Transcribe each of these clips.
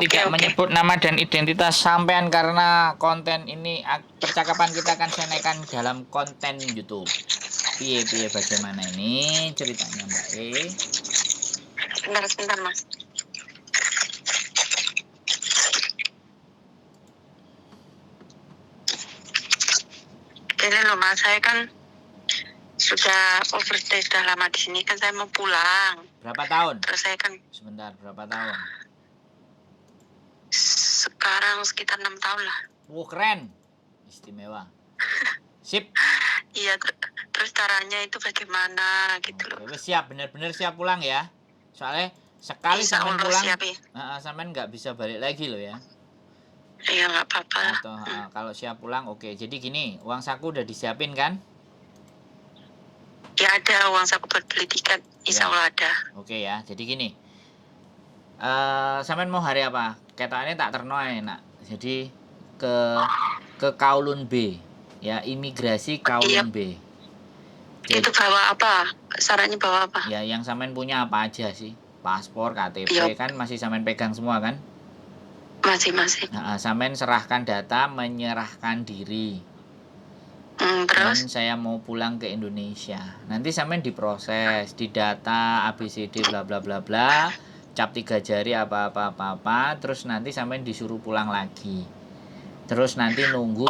Tidak menyebut nama dan identitas sampean karena konten ini percakapan kita akan saya naikkan dalam konten YouTube. Piye bagaimana ini ceritanya Mbak E? Sebentar Mas. Ini loh Mas, saya kan sudah overstay, sudah lama di sini, kan saya mau pulang. Berapa tahun? Terus saya kan Sebentar, berapa tahun? Sekarang sekitar 6 tahun lah. Keren. Istimewa. Sip. Iya, terus caranya itu bagaimana gitu loh. Siap, benar-benar siap pulang ya. Soalnya sekali sampean pulang, sampean nggak bisa balik lagi loh ya. Iya, nggak apa-apa. Atau kalau siap pulang oke. Jadi gini, uang saku udah disiapin kan? Ya ada uang saku buat beli tiket, insya Allah ada. Oke ya, jadi gini. Sampean mau hari apa? Ketane tak terno enak. Jadi ke Kowloon B. Ya, imigrasi Kowloon B. Jadi, itu bawa apa? Syaratnya bawa apa? Ya, yang sampean punya apa aja sih? Paspor, KTP kan masih sampean pegang semua kan? Masih. Nah, sampean serahkan data, menyerahkan diri. Terus? Dan saya mau pulang ke Indonesia. Nanti sampean diproses, didata ABCD bla bla bla bla, cap 3 jari apa, terus nanti sampean disuruh pulang lagi. Terus nanti nunggu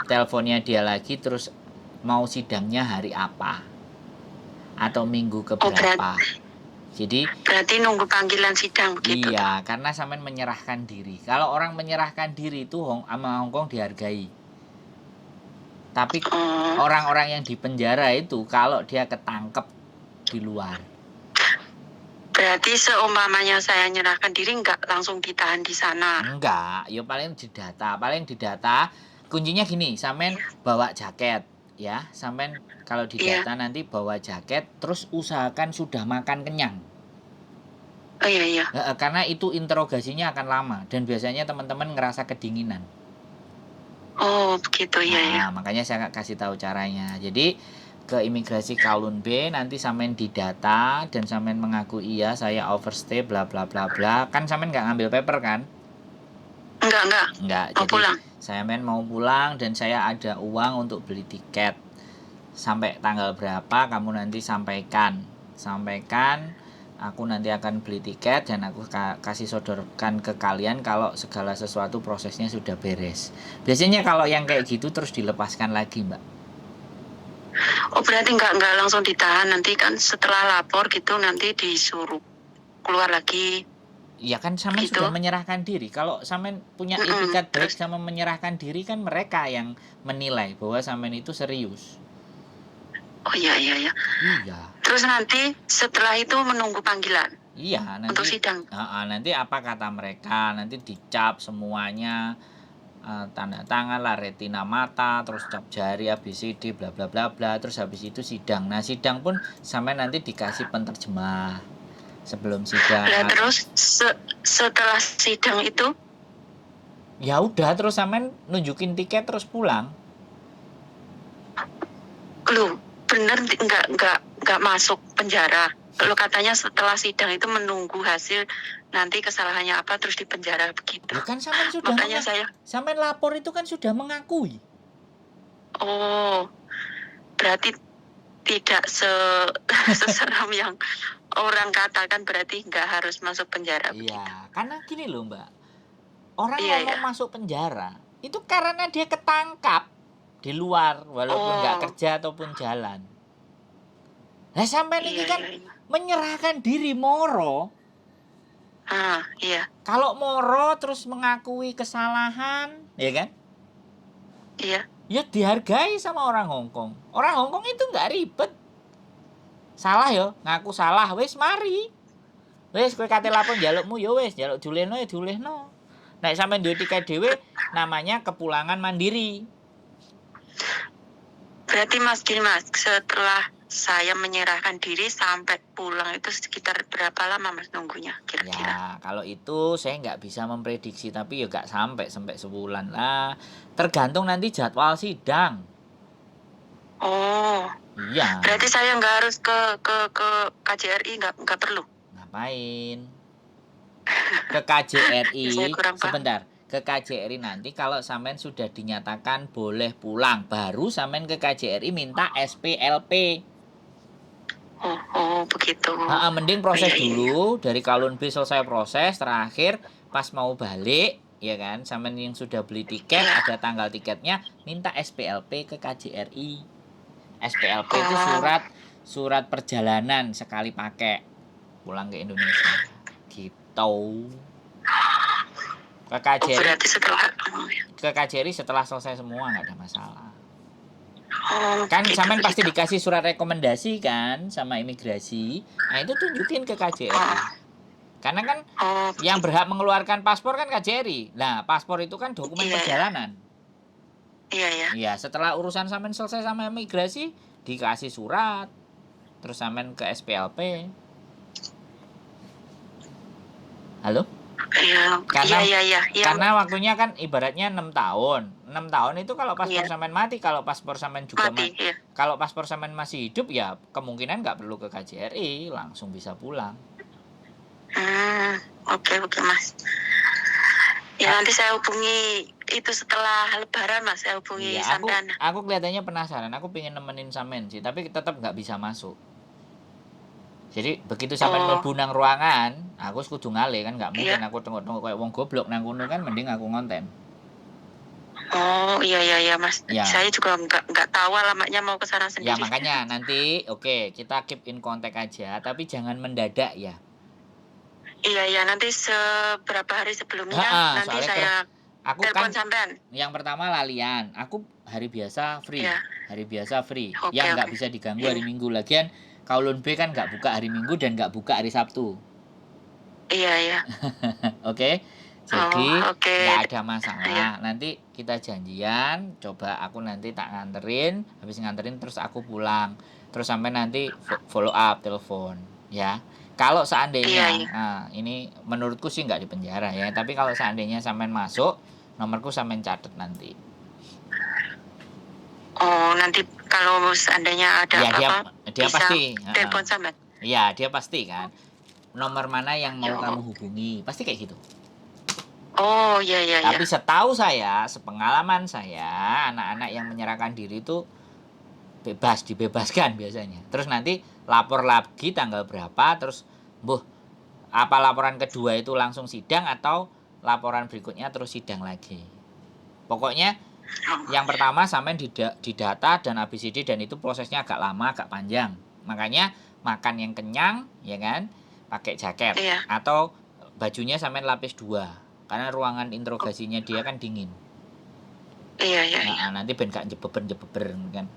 teleponnya dia lagi, terus mau sidangnya hari apa? Atau minggu keberapa? Jadi berarti nunggu panggilan sidang begitu. Iya, karena sampean menyerahkan diri. Kalau orang menyerahkan diri itu sama Hongkong dihargai. Tapi orang-orang yang di penjara itu kalau dia ketangkep di luar. Berarti seumpamanya saya menyerahkan diri nggak langsung ditahan di sana? Enggak, ya paling didata. Kuncinya gini, sampean bawa jaket ya. Sampean kalau didata nanti bawa jaket, terus usahakan sudah makan kenyang. Oh iya. Karena itu interogasinya akan lama dan biasanya teman-teman ngerasa kedinginan. Oh begitu ya. Makanya saya kasih tahu caranya. Jadi ke imigrasi Kowloon B nanti sampean didata dan sampean mengaku iya saya overstay bla bla bla bla. Kan sampean nggak ngambil paper kan? Enggak. Mau Jadi pulang. saya mau pulang dan saya ada uang untuk beli tiket. Sampai tanggal berapa kamu nanti sampaikan. Aku nanti akan beli tiket dan aku kasih sodorkan ke kalian kalau segala sesuatu prosesnya sudah beres. Biasanya kalau yang kayak gitu terus dilepaskan lagi, Mbak. Oh berarti nggak langsung ditahan, nanti kan setelah lapor gitu nanti disuruh keluar lagi. Ya kan sampean sudah menyerahkan diri. Kalau sampean punya itikat baik sama menyerahkan diri, kan mereka yang menilai bahwa sampean itu serius. Oh iya. Iya. Terus nanti setelah itu menunggu panggilan. Iya, nanti untuk sidang. Nanti apa kata mereka? Nanti dicap semuanya, tanda tangan lah, retina mata, terus cap jari ABCD bla bla bla bla, terus habis itu sidang. Nah, sidang pun sampai nanti dikasih penterjemah sebelum sidang. Nah, terus setelah sidang itu ya udah terus sampean nunjukin tiket terus pulang. Lu bener nggak masuk penjara? Lu katanya setelah sidang itu menunggu hasil nanti kesalahannya apa terus di penjara begitu. Ya kan sampean sudah sampean lapor itu kan sudah mengakui. Oh, berarti tidak seseram yang orang katakan, berarti nggak harus masuk penjara. Iya, karena gini loh Mbak, orang ngomong masuk penjara itu karena dia ketangkap di luar walaupun nggak kerja ataupun jalan. Nah sampai ini kan menyerahkan diri moro. Iya. Kalau moro terus mengakui kesalahan, ya kan? Iya. Ya dihargai sama orang Hongkong. Orang Hongkong itu nggak ribet. Salah yo, ngaku salah, wes mari. Wes kowe kate lapor njalukmu ya wes, njaluk julehno ya julehno. Nek sampean duwe tiket dhewe namanya kepulangan mandiri. Berarti Mas, setelah saya menyerahkan diri sampai pulang itu sekitar berapa lama Mas nunggunya kira-kira? Ya kalau itu saya nggak bisa memprediksi, tapi ya nggak sampai sebulan lah. Tergantung nanti jadwal sidang. Oh. Iya. Berarti saya nggak harus ke KJRI, nggak perlu. Ngapain? ke Saya KJRI kurang paham. sebentar. Ke KJRI nanti kalau sampean sudah dinyatakan boleh pulang, baru sampean ke KJRI minta SPLP. Oh, begitu. Heeh, mending Oh, proses iya, iya, iya. dulu dari Kowloon B selesai proses, terakhir pas mau balik ya kan, sampean yang sudah beli tiket, Iya. ada tanggal tiketnya, minta SPLP ke KJRI. SPLP itu Oh, surat perjalanan sekali pakai pulang ke Indonesia. Gitu. Ke KJRI berarti setelah, oh, ya. ke KJRI setelah selesai semua nggak ada masalah. Oh, Kan begitu, sampean pasti begitu. dikasih surat rekomendasi kan sama imigrasi. Nah, itu tunjukin ke KJRI. Oh, Karena kan oh, yang begitu. berhak mengeluarkan paspor kan KJRI. Nah, paspor itu kan dokumen Iya, ya. perjalanan. Iya, ya. Iya, setelah urusan sampean selesai sama imigrasi, dikasih surat, terus sampean ke SPLP. Halo? Iya, iya, Karena iya, iya, iya, karena waktunya kan ibaratnya 6 tahun. 6 tahun itu kalau paspor iya. sampean mati, kalau paspor sampean juga Mati, iya. kalau paspor sampean masih hidup ya kemungkinan nggak perlu ke KJRI, langsung bisa pulang. Oke, oke, Mas. Ya, nanti saya hubungi itu setelah Lebaran, Mas. Saya hubungi Iya, sampean. aku kelihatannya penasaran. Aku pengen nemenin sampean sih, tapi tetap nggak bisa masuk. Jadi begitu sampean Oh, mlebu nang ruangan, aku wis kudu ngale kan nggak mungkin iya. aku tengok-tengok kayak wong goblok nang kono kan mending aku ngonten. Oh, iya, iya, iya, Mas. Ya, Saya juga nggak tahu alamatnya, mau ke sana ya sendiri. makanya nanti oke, kita keep in contact aja, tapi jangan mendadak ya. Iya, iya, nanti seberapa hari sebelumnya Heeh, nanti soalnya saya aku kan telepon sampean. yang pertama lalian, aku hari biasa free. Iya, Hari biasa free. oke, Yang nggak oke. bisa diganggu Iya, hari Minggu. Lagian Kowloon B kan nggak buka hari Minggu dan nggak buka hari Sabtu. iya, iya. Oke. Oh, Jadi oke. nggak ada Iya. masalah. Nanti kita janjian. Coba aku nanti tak nganterin. Habis nganterin terus aku pulang. Terus sampai nanti follow up telepon. Ya. Kalau Iya, seandainya, iya. nah ini menurutku sih nggak di penjara ya. Tapi kalau seandainya sampean masuk, nomorku sampean catet nanti. Oh, nanti kalau seandainya ada Ya dia apa-apa dia bisa pasti. telepon sampean. Iya dia pasti kan. Nomor mana yang mau Oh, kamu hubungi? Pasti kayak gitu. oh, iya, iya, iya. Tapi setahu saya, sepengalaman saya, anak-anak yang menyerahkan diri itu dibebaskan biasanya. Terus nanti lapor lagi tanggal berapa, terus apa laporan kedua itu langsung sidang atau laporan berikutnya terus sidang lagi. Pokoknya Oh, yang pertama sampai didata dan ABCD dan itu prosesnya agak lama, agak panjang. Makanya makan yang kenyang, ya kan, pakai jaket iya, atau bajunya sampai lapis 2 karena ruangan interogasinya dia kan dingin. iya, iya, iya. Nah, nanti ben gak jebeber kan.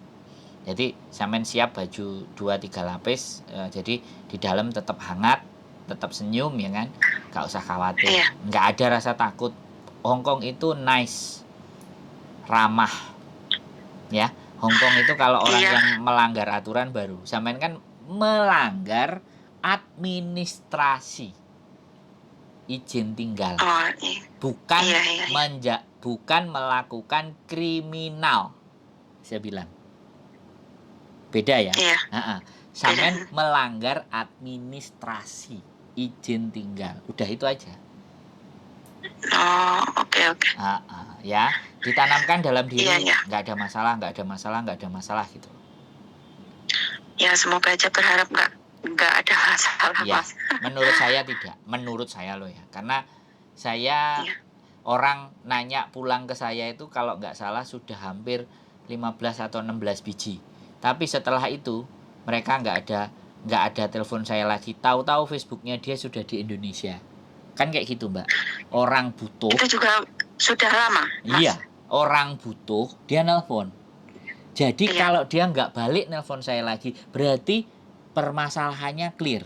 Jadi sampean siap baju 2-3 lapis, jadi di dalam tetap hangat, tetap senyum ya kan. Gak usah khawatir. Iya, Nggak ada rasa takut. Hong Kong itu nice, ramah ya. Hong Kong itu kalau orang iya. yang melanggar aturan baru. Sampean kan melanggar administrasi izin tinggal. Oh, iya, Bukan iya, iya, iya. bukan melakukan kriminal. Saya bilang. Beda ya. Iya, beda. Sampean melanggar administrasi izin tinggal. Udah itu aja. Oh, oke, oke. Ya, ditanamkan dalam Iya, diri iya. nggak ada masalah, nggak ada masalah, nggak ada masalah gitu. Ya, semoga aja berharap nggak ada masalah, Ya, Mas. menurut saya tidak. Menurut saya loh ya. Karena saya Iya. orang nanya pulang ke saya itu kalau nggak salah sudah hampir 15 atau 16 biji. Tapi setelah itu mereka nggak ada telepon saya lagi. Tahu-tahu Facebooknya dia sudah di Indonesia. Kan kayak gitu, Mbak. Orang butuh. Itu juga sudah lama, Mas. Iya, orang butuh dia nelpon. Jadi Iya. kalau dia nggak balik nelpon saya lagi, berarti permasalahannya clear.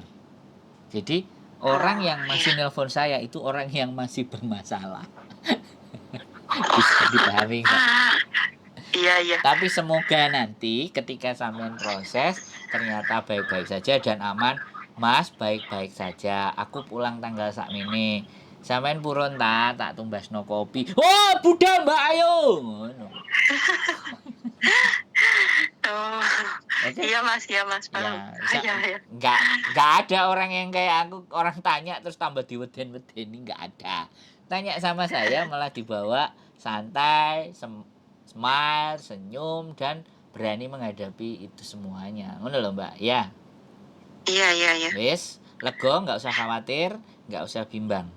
Jadi orang yang masih nelpon saya itu orang yang masih bermasalah. Bisa dipahami nggak? Iya, iya. Tapi semoga nanti ketika sampean proses ternyata baik-baik saja dan aman. Mas, baik-baik saja. Aku pulang tanggal sakmene. Sampean purun tak tumbasno kopi. Oh, Budha Mbak Ayu. Ngono. Oh, Oke? Iya Mas, paham. Ya, Iya. nggak ada orang yang kayak aku, orang tanya terus tambah diweden-wedeni, nggak ada. Tanya sama saya malah dibawa santai, smile, senyum, dan berani menghadapi itu semuanya. Ngono lho, Mbak, ya. Iya. Wis, lega, nggak usah khawatir, nggak usah bimbang.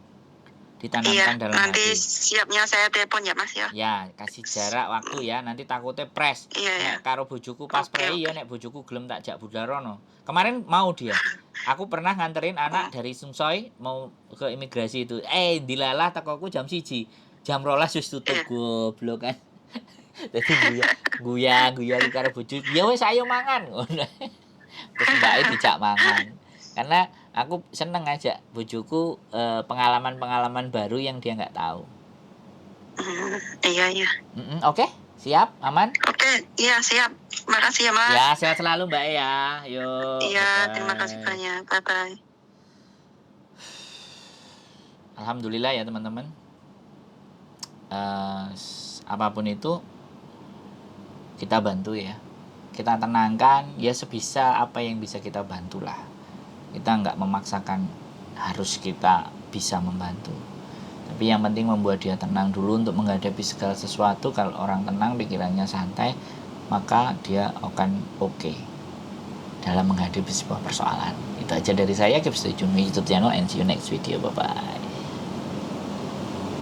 Iya, Ditanamkan dalam nanti hati. siapnya saya telepon ya Mas ya. Ya, kasih jarak waktu ya, nanti takutnya pres. Iya. Nek karo bojoku pas Oke. prei ya, nek bojoku gelem tak jak budharono. Kemarin mau dia. Aku pernah nganterin anak Oh. dari Sungsoy mau ke imigrasi itu. Dilalah tekoku jam 1. Jam 12 wis tutup, Iya. goblok kan. Dadi guya karo bojo. Ya wis ayo mangan ngono. Terus mbake dijak mangan. Karena aku seneng ngajak bojoku pengalaman-pengalaman baru yang dia nggak tahu. Iya. Oke, siap, aman? Oke, iya siap. Makasih ya Mas. Ya, sehat selalu Mbak ya. Yuk, Iya, terima kasih bye-bye. banyak. Bye-bye. Alhamdulillah ya teman-teman. Apapun itu kita bantu ya. Kita tenangkan ya sebisa apa yang bisa kita bantulah. Kita nggak memaksakan harus kita bisa membantu. Tapi yang penting membuat dia tenang dulu untuk menghadapi segala sesuatu. Kalau orang tenang, pikirannya santai, maka dia akan oke dalam menghadapi sebuah persoalan. Itu aja dari saya. Keep stay tune with YouTube channel and see you next video. Bye bye.